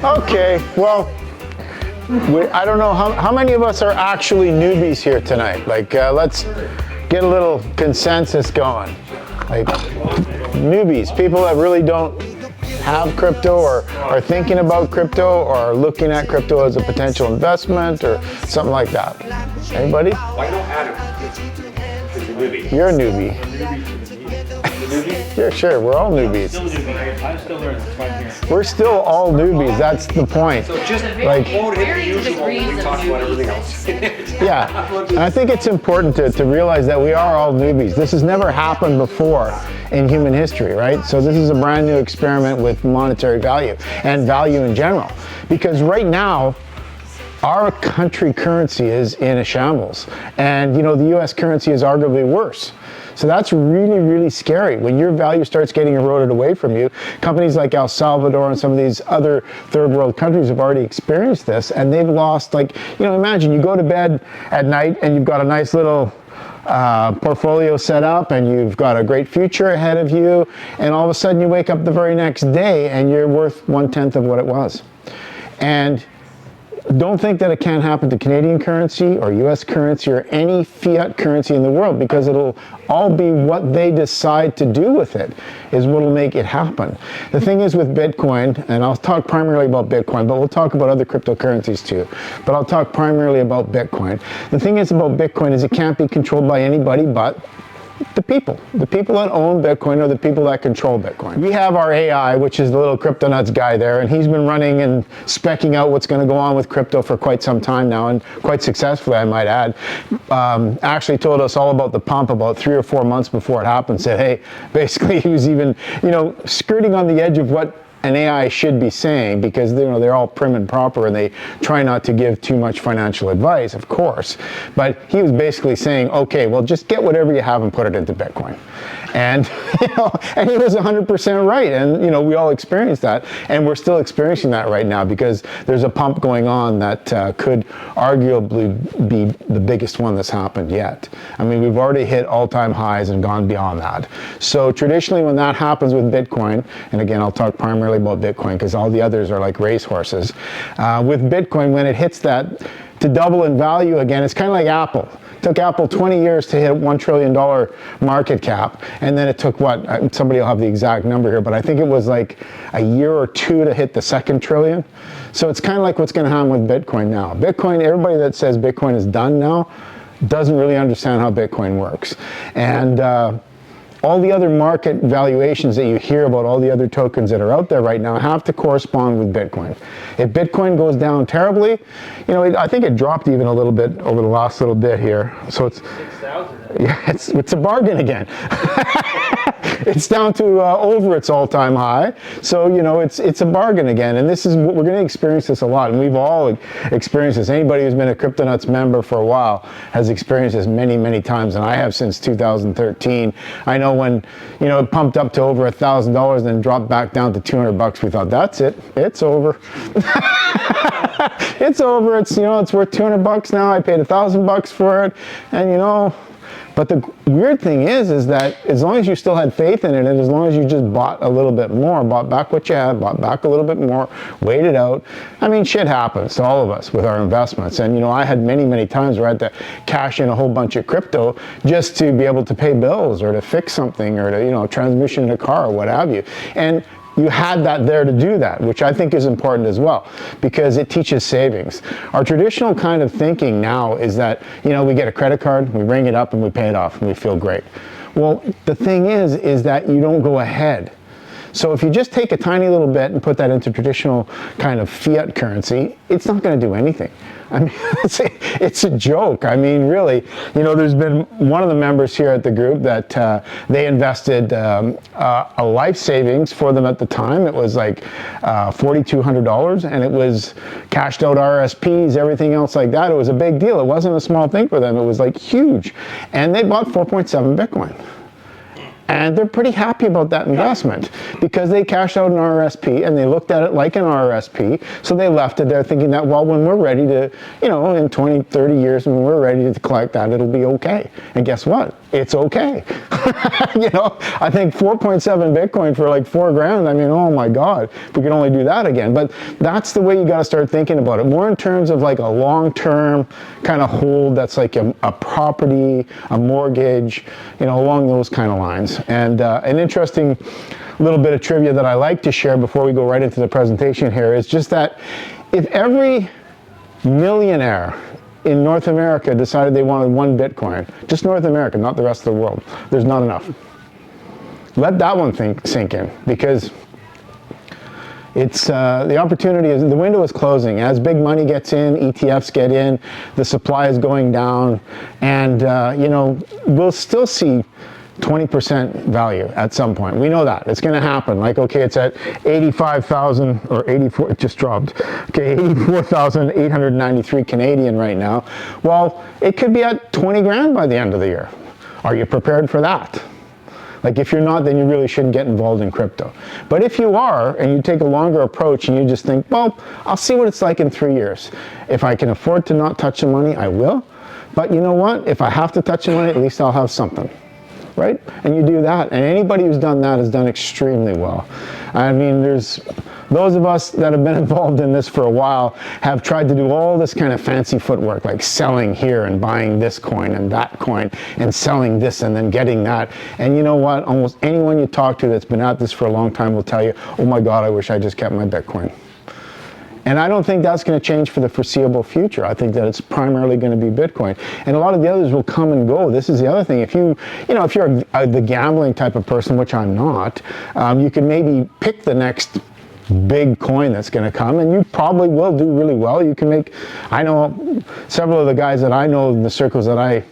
Okay, well, I don't know how many of us are actually newbies here tonight. Like, let's get a little consensus going. Like, newbies, people that really don't have crypto or are thinking about crypto or are looking at crypto as a potential investment or something like that. Anybody? Why don't Adam? He's a newbie. You're a newbie. Yeah, sure, we're all newbies. I'm still learning. That's why I'm here. We're still all newbies, that's the point. So just Like, quote him the varying usual when we degrees of talk about newbies. everything else. yeah, and I think it's important to realize that we are all newbies. This has never happened before in human history, right? So this is a brand new experiment with monetary value and value in general. Because right now, our country currency is in a shambles. And you know, the US currency is arguably worse. So that's really, really scary. When your value starts getting eroded away from you, companies like El Salvador and some of these other third world countries have already experienced this, and they've lost, like, you know, imagine you go to bed at night and you've got a nice little portfolio set up and you've got a great future ahead of you, and all of a sudden you wake up the very next day and you're worth 1/10 of what it was. And don't think that it can't happen to Canadian currency or US currency or any fiat currency in the world, because it'll all be what they decide to do with it is what will make it happen. The thing is with Bitcoin, and I'll talk primarily about Bitcoin, but we'll talk about other cryptocurrencies too, but I'll talk primarily about Bitcoin. The thing is about Bitcoin is it can't be controlled by anybody but the people. The people that own Bitcoin are the people that control Bitcoin. We have our AI, which is the little crypto nuts guy there, and he's been running and specking out what's going to go on with crypto for quite some time now, and quite successfully, I might add. Actually told us all about the pump about 3 or 4 months before it happened. Said, hey, basically he was even, you know, skirting on the edge of what an AI should be saying, because you know they're all prim and proper and they try not to give too much financial advice, of course. But he was basically saying, okay, well, just get whatever you have and put it into Bitcoin. And you know, and he was 100% right. And you know, we all experienced that, and we're still experiencing that right now because there's a pump going on that could arguably be the biggest one that's happened yet. I mean, we've already hit all-time highs and gone beyond that. So traditionally, when that happens with Bitcoin, and again, I'll talk primarily about Bitcoin because all the others are like racehorses. With Bitcoin, when it hits that to double in value again, it's kind of like Apple. It took Apple 20 years to hit $1 trillion market cap, and then it took what? Somebody will have the exact number here, but I think it was like a year or two to hit the second trillion. So it's kind of like what's going to happen with Bitcoin now. Bitcoin, everybody that says Bitcoin is done now doesn't really understand how Bitcoin works. And all the other market valuations that you hear about, all the other tokens that are out there right now, have to correspond with Bitcoin. If Bitcoin goes down terribly, you know, I think it dropped even a little bit over the last little bit here. So it's 6,000. yeah, it's a bargain again. It's down to over its all-time high. So, you know, it's a bargain again. And this is, we're going to experience this a lot. And we've all experienced this. Anybody who's been a CryptoNuts member for a while has experienced this many, many times. And I have since 2013. I know when, you know, it pumped up to over $1,000 and then dropped back down to $200, we thought, that's it. It's over. It's over. It's, you know, it's worth $200 now. I paid $1,000 for it. And, you know, but the weird thing is that as long as you still had faith in it, and as long as you just bought a little bit more, bought back what you had, bought back a little bit more, waited out, I mean, shit happens to all of us with our investments. And, you know, I had many, many times where I had to cash in a whole bunch of crypto just to be able to pay bills or to fix something or to, you know, transmission in a car or what have you. And you had that there to do that, which I think is important as well, because it teaches savings. Our traditional kind of thinking now is that, you know, we get a credit card, we ring it up and we pay it off and we feel great. Well, the thing is that you don't go ahead. So if you just take a tiny little bit and put that into traditional kind of fiat currency, it's not going to do anything. I mean, it's a joke. I mean, really, you know, there's been one of the members here at the group that they invested a life savings for them at the time. It was like $4,200, and it was cashed out RSPs, everything else like that. It was a big deal. It wasn't a small thing for them. It was like huge. And they bought 4.7 Bitcoin. And they're pretty happy about that investment because they cashed out an RRSP and they looked at it like an RRSP. So they left it there thinking that, well, when we're ready to, you know, in 20, 30 years, when we're ready to collect that, it'll be okay. And guess what? it's okay. You know, I think 4.7 Bitcoin for like $4,000. I mean, oh my God, if we could only do that again. But that's the way you got to start thinking about it. More in terms of like a long-term kind of hold that's like a property, a mortgage, you know, along those kind of lines. And an interesting little bit of trivia that I like to share before we go right into the presentation here is just that if every millionaire in North America decided they wanted 1 Bitcoin, just North America, not the rest of the world, there's not enough. Let that one sink in, because it's the opportunity is, the window is closing. As big money gets in, ETFs get in, the supply is going down, and you know, we'll still see 20% value at some point. We know that. It's going to happen. Like, okay, it's at 85,000 or 84, it just dropped. Okay, 84,893 Canadian right now. Well, it could be at 20 grand by the end of the year. Are you prepared for that? Like, if you're not, then you really shouldn't get involved in crypto. But if you are, and you take a longer approach and you just think, well, I'll see what it's like in 3 years. If I can afford to not touch the money, I will. But you know what? If I have to touch the money, at least I'll have something. Right? And you do that, and anybody who's done that has done extremely well. I mean, there's those of us that have been involved in this for a while have tried to do all this kind of fancy footwork, like selling here and buying this coin and that coin and selling this and then getting that. And you know what? Almost anyone you talk to that's been at this for a long time will tell you, oh my God, I wish I just kept my Bitcoin. And I don't think that's going to change for the foreseeable future. I think that it's primarily going to be Bitcoin. And a lot of the others will come and go. This is the other thing. If you're the gambling type of person, which I'm not, you can maybe pick the next big coin that's going to come, and you probably will do really well. You can make, I know several of the guys that I know in the circles that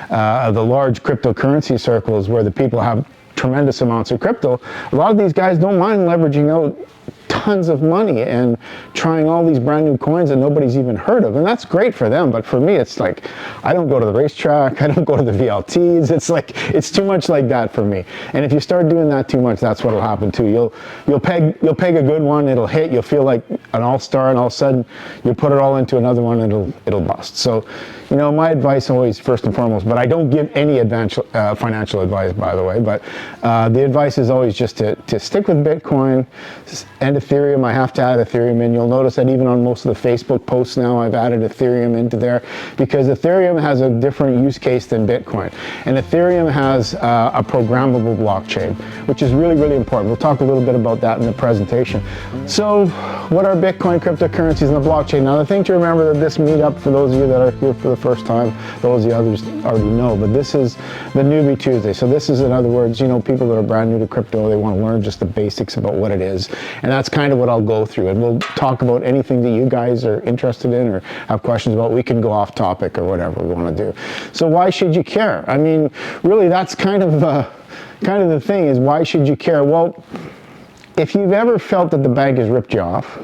the large cryptocurrency circles where the people have tremendous amounts of crypto, a lot of these guys don't mind leveraging out tons of money and trying all these brand new coins that nobody's even heard of, and that's great for them. But for me, it's like, I don't go to the racetrack, I don't go to the VLTs. It's like, it's too much like that for me. And if you start doing that too much, that's what'll happen too. You'll peg a good one, it'll hit, you'll feel like an all-star, and all of a sudden you put it all into another one, and it'll bust. So, you know, my advice always, first and foremost, but I don't give any financial advice, by the way, but the advice is always just to stick with Bitcoin and Ethereum. I have to add Ethereum in. You'll notice that even on most of the Facebook posts now, I've added Ethereum into there, because Ethereum has a different use case than Bitcoin. And Ethereum has a programmable blockchain, which is really, really important. We'll talk a little bit about that in the presentation. So what are Bitcoin, cryptocurrencies, and the blockchain? Now, the thing to remember that this meetup, for those of you that are here for the first time, those of the others already know, but this is the Newbie Tuesday. So this is, in other words, you know, people that are brand new to crypto, they want to learn just the basics about what it is. And that's kind of what I'll go through. And we'll talk about anything that you guys are interested in or have questions about. We can go off topic or whatever we want to do. So why should you care? I mean, really, that's kind of the thing, is why should you care? Well, if you've ever felt that the bank has ripped you off,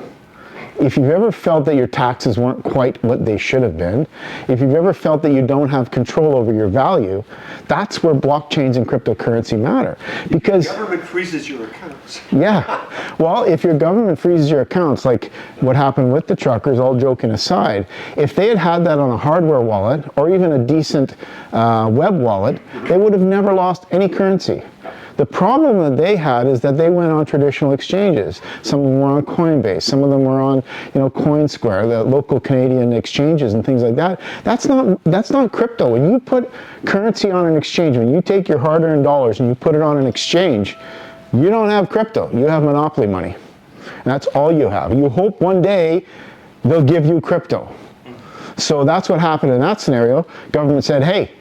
if you've ever felt that your taxes weren't quite what they should have been, if you've ever felt that you don't have control over your value, that's where blockchains and cryptocurrency matter. Because the government freezes your accounts. Yeah. Well, if your government freezes your accounts, like what happened with the truckers, all joking aside, if they had had that on a hardware wallet or even a decent web wallet, they would have never lost any currency. The problem that they had is that they went on traditional exchanges. Some of them were on Coinbase, some of them were on, you know, CoinSquare, the local Canadian exchanges and things like that. That's not crypto. When you put currency on an exchange, when you take your hard-earned dollars and you put it on an exchange, you don't have crypto. You have monopoly money. And that's all you have. You hope one day they'll give you crypto. So that's what happened in that scenario. Government said, hey,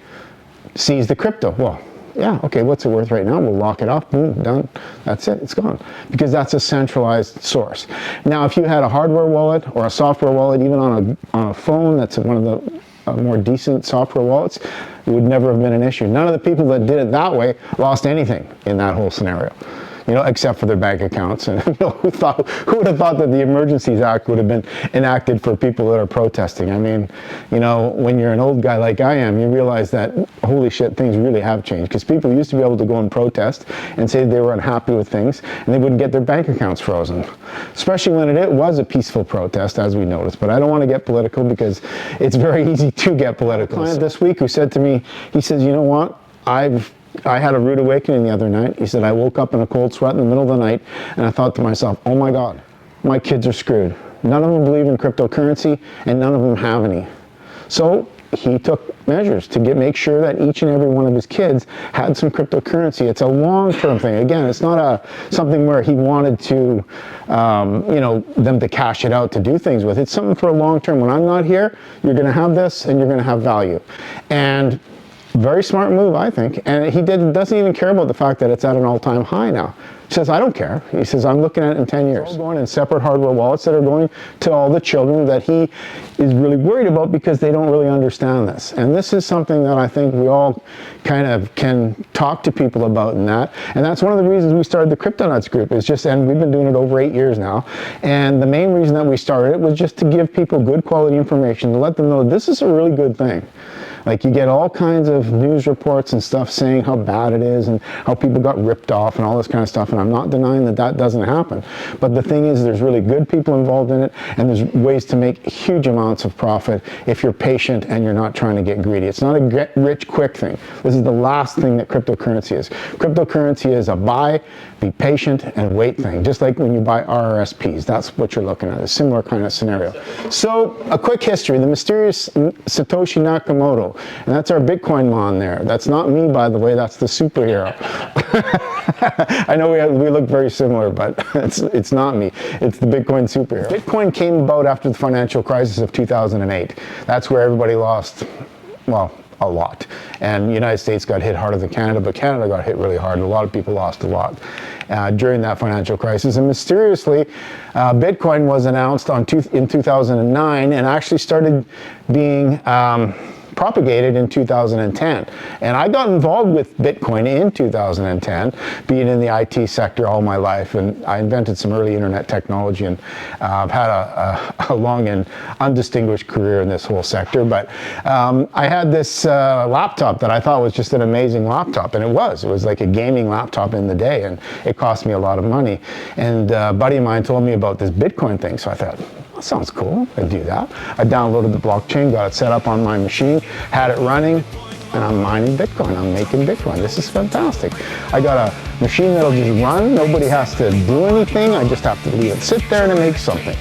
seize the crypto. Well, yeah, okay, what's it worth right now? We'll lock it off, boom, done. That's it, it's gone. Because that's a centralized source. Now, if you had a hardware wallet or a software wallet, even on a phone, that's one of the more decent software wallets, it would never have been an issue. None of the people that did it that way lost anything in that whole scenario, you know, except for their bank accounts. And you know, who would have thought that the Emergencies Act would have been enacted for people that are protesting? I mean, you know, when you're an old guy like I am, you realize that, holy shit, things really have changed. Because people used to be able to go and protest and say they were unhappy with things, and they wouldn't get their bank accounts frozen. Especially when it was a peaceful protest, as we noticed. But I don't want to get political because it's very easy to get political. A client this week who said to me, he says, you know what? I had a rude awakening the other night. He said, I woke up in a cold sweat in the middle of the night, and I thought to myself, oh my God, my kids are screwed. None of them believe in cryptocurrency, and none of them have any. So he took measures to make sure that each and every one of his kids had some cryptocurrency. It's a long-term thing. Again, it's not something where he wanted to, them to cash it out to do things with. It's something for a long term. When I'm not here, you're going to have this, and you're going to have value. And very smart move, I think. And he doesn't even care about the fact that it's at an all-time high now. He says, I don't care. He says, I'm looking at it in 10 years. It's all going in separate hardware wallets that are going to all the children that he is really worried about because they don't really understand this. And this is something that I think we all kind of can talk to people about in that. And that's one of the reasons we started the CryptoNuts group. And we've been doing it over 8 years now. And the main reason that we started it was just to give people good quality information, to let them know this is a really good thing. Like, you get all kinds of news reports and stuff saying how bad it is and how people got ripped off and all this kind of stuff, and I'm not denying that that doesn't happen. But the thing is, there's really good people involved in it, and there's ways to make huge amounts of profit if you're patient and you're not trying to get greedy. It's not a get rich quick thing. This is the last thing that cryptocurrency is. Cryptocurrency is a buy, be patient, and wait thing. Just like when you buy RRSPs, that's what you're looking at, a similar kind of scenario. So, a quick history. The mysterious Satoshi Nakamoto. And that's our Bitcoin mon there. That's not me, by the way, that's the superhero. I know we look very similar, but it's not me. It's the Bitcoin superhero. Bitcoin came about after the financial crisis of 2008. That's where everybody lost, well, a lot. And the United States got hit harder than Canada, but Canada got hit really hard, and a lot of people lost a lot during that financial crisis. And mysteriously, Bitcoin was announced in 2009 and actually started being propagated in 2010. And I got involved with Bitcoin in 2010, being in the IT sector all my life, and I invented some early internet technology, and I've had a long and undistinguished career in this whole sector. But I had this laptop that I thought was just an amazing laptop, and it was like a gaming laptop in the day, and it cost me a lot of money. And a buddy of mine told me about this Bitcoin thing, so I thought, that sounds cool, I'd do that. I downloaded the blockchain, got it set up on my machine, had it running, and I'm mining Bitcoin, I'm making Bitcoin. This is fantastic. I got a machine that'll just run, nobody has to do anything, I just have to leave it sit there and it makes something.